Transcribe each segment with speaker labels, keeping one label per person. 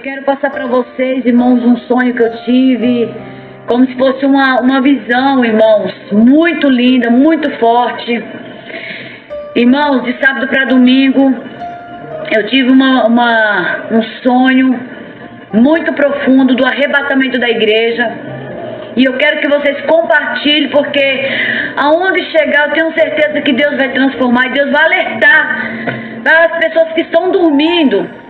Speaker 1: quero passar para vocês, irmãos, um sonho que eu tive, como se fosse uma visão, irmãos, muito linda, muito forte. Irmãos, de sábado para domingo, eu tive um sonho muito profundo do arrebatamento da igreja. E eu quero que vocês compartilhem, porque aonde chegar eu tenho certeza que Deus vai transformar e Deus vai alertar para as pessoas que estão dormindo.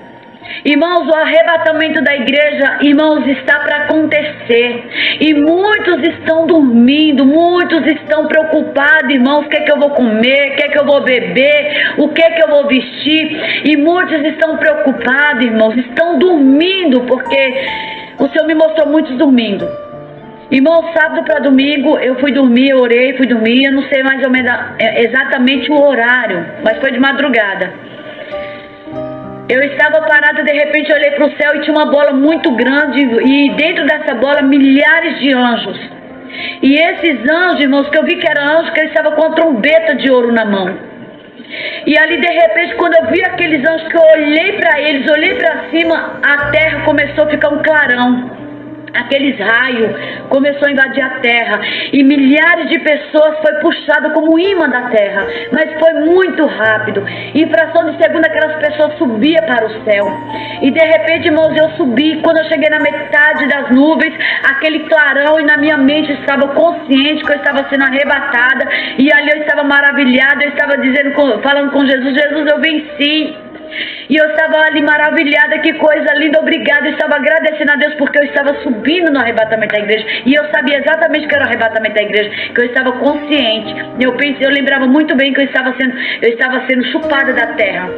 Speaker 1: Irmãos, o arrebatamento da igreja, irmãos, está para acontecer. E muitos estão dormindo, muitos estão preocupados, irmãos, o que é que eu vou comer, o que é que eu vou beber, o que é que eu vou vestir. E muitos estão preocupados, irmãos, estão dormindo, porque o Senhor me mostrou muitos dormindo. Irmão, sábado para domingo eu fui dormir, eu orei, fui dormir, eu não sei mais ou menos exatamente o horário, mas foi de madrugada. Eu estava parada, de repente eu olhei para o céu e tinha uma bola muito grande e dentro dessa bola milhares de anjos. E esses anjos, irmãos, que eu vi que eram anjos, que eles estavam com uma trombeta de ouro na mão. E ali de repente, quando eu vi aqueles anjos, que eu olhei para eles, olhei para cima, a terra começou a ficar um clarão. Aqueles raios começou a invadir a terra e milhares de pessoas foi puxado como imã da terra, mas foi muito rápido. Em fração de segundo aquelas pessoas subiam para o céu. E de repente, irmãos, eu subi. Quando eu cheguei na metade das nuvens, aquele clarão, e na minha mente estava consciente que eu estava sendo arrebatada. E ali eu estava maravilhada, eu estava dizendo, falando com Jesus: Jesus, eu venci. E eu estava ali maravilhada, que coisa linda, obrigada. Eu estava agradecendo a Deus porque eu estava subindo no arrebatamento da igreja. E eu sabia exatamente que era o arrebatamento da igreja, que eu estava consciente. Eu lembrava muito bem que eu estava sendo chupada da terra.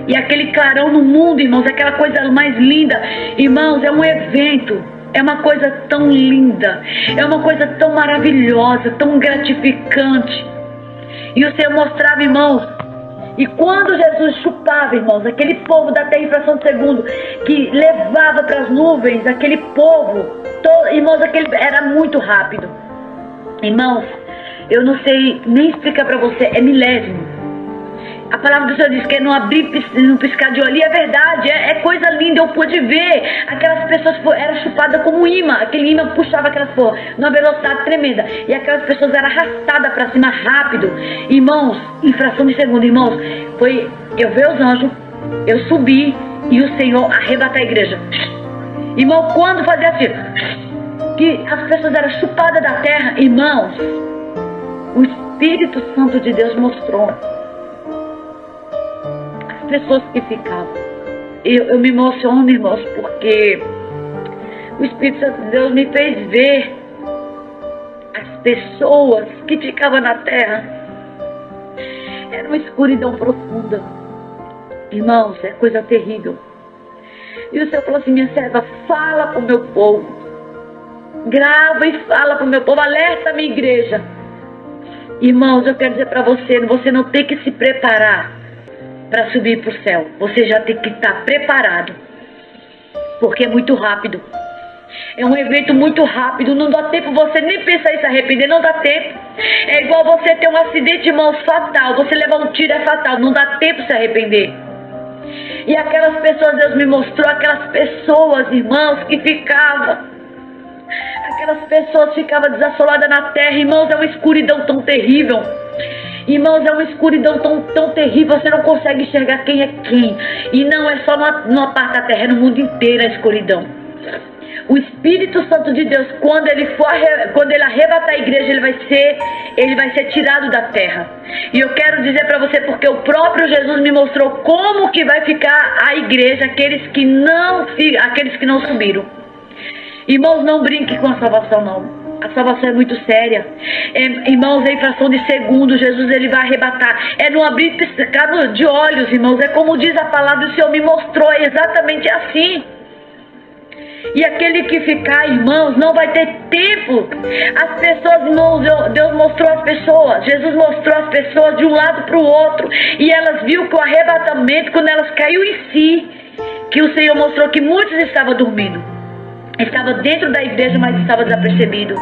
Speaker 1: E aquele clarão no mundo, irmãos, aquela coisa mais linda. Irmãos, é um evento. É uma coisa tão linda. É uma coisa tão maravilhosa, tão gratificante. E o Senhor mostrava, irmãos. E quando Jesus chupava, irmãos, aquele povo da terra em fração de segundo, que levava para as nuvens, aquele povo, irmãos, era muito rápido. Irmãos, eu não sei nem explicar para você, é milésimo. A palavra do Senhor diz que é não piscar de olho, e é verdade, é coisa linda. Eu pude ver aquelas pessoas, eram chupadas como imã, aquele imã puxava aquelas pessoas numa velocidade tremenda, e aquelas pessoas eram arrastadas para cima rápido. Irmãos, em fração de segundo, irmãos, foi eu ver os anjos, eu subi e o Senhor arrebatar a igreja. Irmão, quando fazia assim, que as pessoas eram chupadas da terra, irmãos, o Espírito Santo de Deus mostrou pessoas que ficavam. Eu me emociono, irmãos, porque o Espírito Santo de Deus me fez ver as pessoas que ficavam na terra. Era uma escuridão profunda. Irmãos, é coisa terrível. E o Senhor falou assim: minha serva, fala para o meu povo. Grava e fala para o meu povo. Alerta a minha igreja. Irmãos, eu quero dizer para você não tem que se preparar para subir para o céu. Você já tem que estar preparado, porque é muito rápido. É um evento muito rápido. Não dá tempo você nem pensar em se arrepender. Não dá tempo. É igual você ter um acidente de mãos fatal. Você levar um tiro é fatal. Não dá tempo de se arrepender. E aquelas pessoas, Deus me mostrou aquelas pessoas, irmãos, que ficavam. Aquelas pessoas ficavam desassoladas na terra. Irmãos, é uma escuridão tão terrível. Irmãos, é uma escuridão tão terrível, você não consegue enxergar quem é quem. E não é só numa parte da terra, é no mundo inteiro a escuridão. O Espírito Santo de Deus, quando ele arrebatar a igreja, ele vai ser tirado da terra. E eu quero dizer para você, porque o próprio Jesus me mostrou como que vai ficar a igreja, aqueles que não subiram. Irmãos, não brinque com a salvação, não. A salvação é muito séria. Irmãos, é em fração de segundo, Jesus ele vai arrebatar. É no abrir e piscar de olhos, irmãos. É como diz a palavra, o Senhor me mostrou, é exatamente assim. E aquele que ficar, irmãos, não vai ter tempo. As pessoas, irmãos, Deus mostrou as pessoas, Jesus mostrou as pessoas de um lado para o outro. E elas viram que o arrebatamento, quando elas caiu em si, que o Senhor mostrou que muitos estavam dormindo. Estava dentro da igreja, mas estava desapercebido.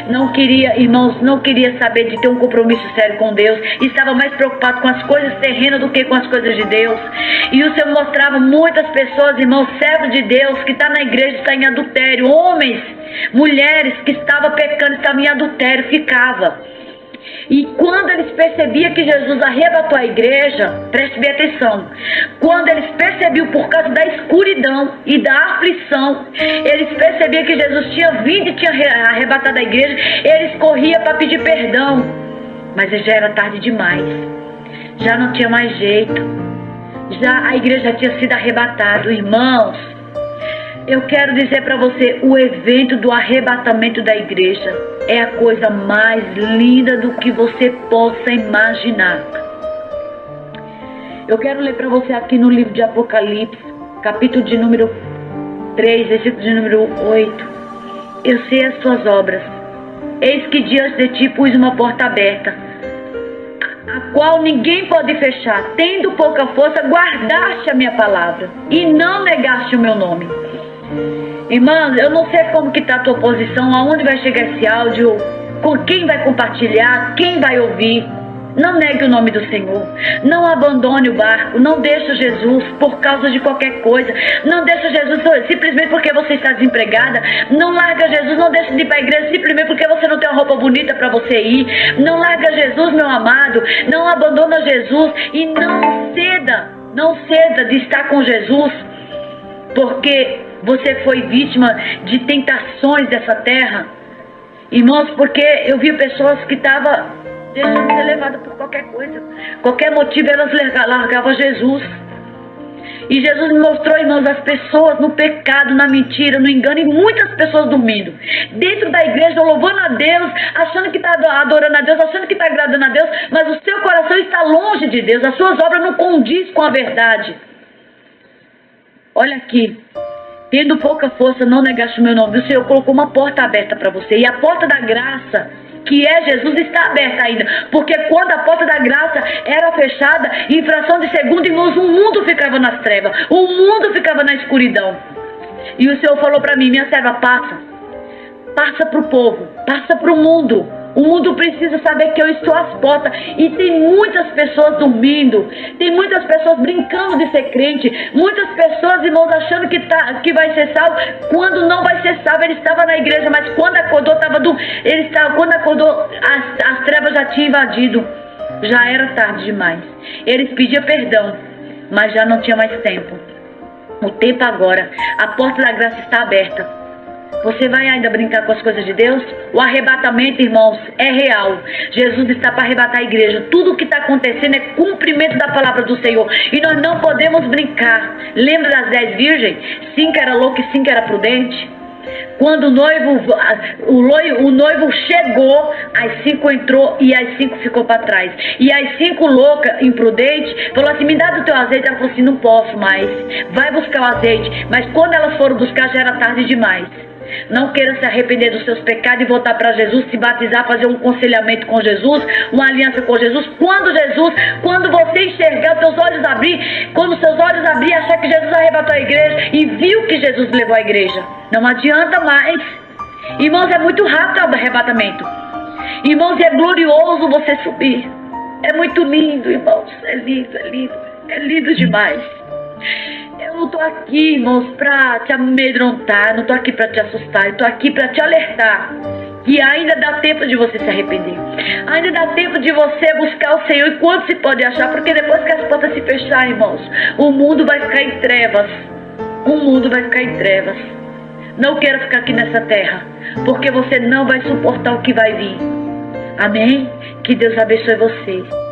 Speaker 1: Não queria, irmãos, não queria saber de ter um compromisso sério com Deus. Estava mais preocupado com as coisas terrenas do que com as coisas de Deus. E o Senhor mostrava muitas pessoas, irmãos, servos de Deus, que está na igreja, está em adultério. Homens, mulheres que estavam pecando, estavam em adultério, ficava. E quando eles percebiam que Jesus arrebatou a igreja, preste bem atenção, quando eles percebiam por causa da escuridão e da aflição, eles percebiam que Jesus tinha vindo e tinha arrebatado a igreja, eles corriam para pedir perdão, mas já era tarde demais, já não tinha mais jeito, já a igreja tinha sido arrebatada. Irmãos, eu quero dizer para você, o evento do arrebatamento da igreja é a coisa mais linda do que você possa imaginar. Eu quero ler para você aqui no livro de Apocalipse, capítulo de número 3, versículo de número 8. Eu sei as tuas obras. Eis que diante de ti pus uma porta aberta, a qual ninguém pode fechar. Tendo pouca força, guardaste a minha palavra e não negaste o meu nome. Irmãos, eu não sei como que está a tua posição, aonde vai chegar esse áudio, com quem vai compartilhar, quem vai ouvir. Não negue o nome do Senhor, não abandone o barco, não deixe Jesus por causa de qualquer coisa, não deixe Jesus simplesmente porque você está desempregada, não larga Jesus, não deixe de ir para a igreja simplesmente porque você não tem uma roupa bonita para você ir, não larga Jesus, meu amado, não abandona Jesus e não ceda de estar com Jesus, porque você foi vítima de tentações dessa terra. Irmãos, porque eu vi pessoas que estavam deixando de ser levadas por qualquer coisa. Qualquer motivo elas largavam Jesus. E Jesus me mostrou, irmãos, as pessoas no pecado, na mentira, no engano, e muitas pessoas dormindo. Dentro da igreja, louvando a Deus, achando que está adorando a Deus, achando que está agradando a Deus, mas o seu coração está longe de Deus. As suas obras não condizem com a verdade. Olha aqui. Tendo pouca força, não negaste o meu nome. O Senhor colocou uma porta aberta para você. E a porta da graça, que é Jesus, está aberta ainda. Porque quando a porta da graça era fechada, em fração de segundo, irmãos, o mundo ficava nas trevas. O mundo ficava na escuridão. E o Senhor falou para mim, minha serva, passa para o povo, passa para o mundo. O mundo precisa saber que eu estou às portas. E tem muitas pessoas dormindo. Tem muitas pessoas brincando de ser crente. Muitas pessoas, irmãos, achando que vai ser salvo. Quando não vai ser salvo. Ele estava na igreja, mas quando acordou, quando acordou, as trevas já tinham invadido. Já era tarde demais. Eles pediam perdão, mas já não tinha mais tempo. O tempo agora. A porta da graça está aberta. Você vai ainda brincar com as coisas de Deus? O arrebatamento, irmãos, é real. Jesus está para arrebatar a igreja. Tudo o que está acontecendo é cumprimento da palavra do Senhor. E nós não podemos brincar. Lembra das 10 virgens? 5 era louca e 5 era prudente. Quando o noivo chegou, as 5 entrou e as 5 ficou para trás. E as 5 loucas, imprudentes, falou assim, me dá do teu azeite. Ela falou assim, não posso mais. Vai buscar o azeite. Mas quando elas foram buscar, já era tarde demais. Não queira se arrepender dos seus pecados e voltar para Jesus, se batizar, fazer um aconselhamento com Jesus, uma aliança com Jesus. Quando você enxergar, seus olhos abrir, quando seus olhos abrir, achar que Jesus arrebatou a igreja e viu que Jesus levou a igreja, não adianta mais. Irmãos, é muito rápido o arrebatamento. Irmãos, é glorioso você subir. É muito lindo, irmãos. É lindo, é lindo. É lindo demais. Eu não estou aqui, irmãos, para te amedrontar, não estou aqui para te assustar, eu estou aqui para te alertar que ainda dá tempo de você se arrepender, ainda dá tempo de você buscar o Senhor enquanto se pode achar, porque depois que as portas se fecharem, irmãos, o mundo vai ficar em trevas, o mundo vai ficar em trevas. Não queira ficar aqui nessa terra, porque você não vai suportar o que vai vir. Amém? Que Deus abençoe você.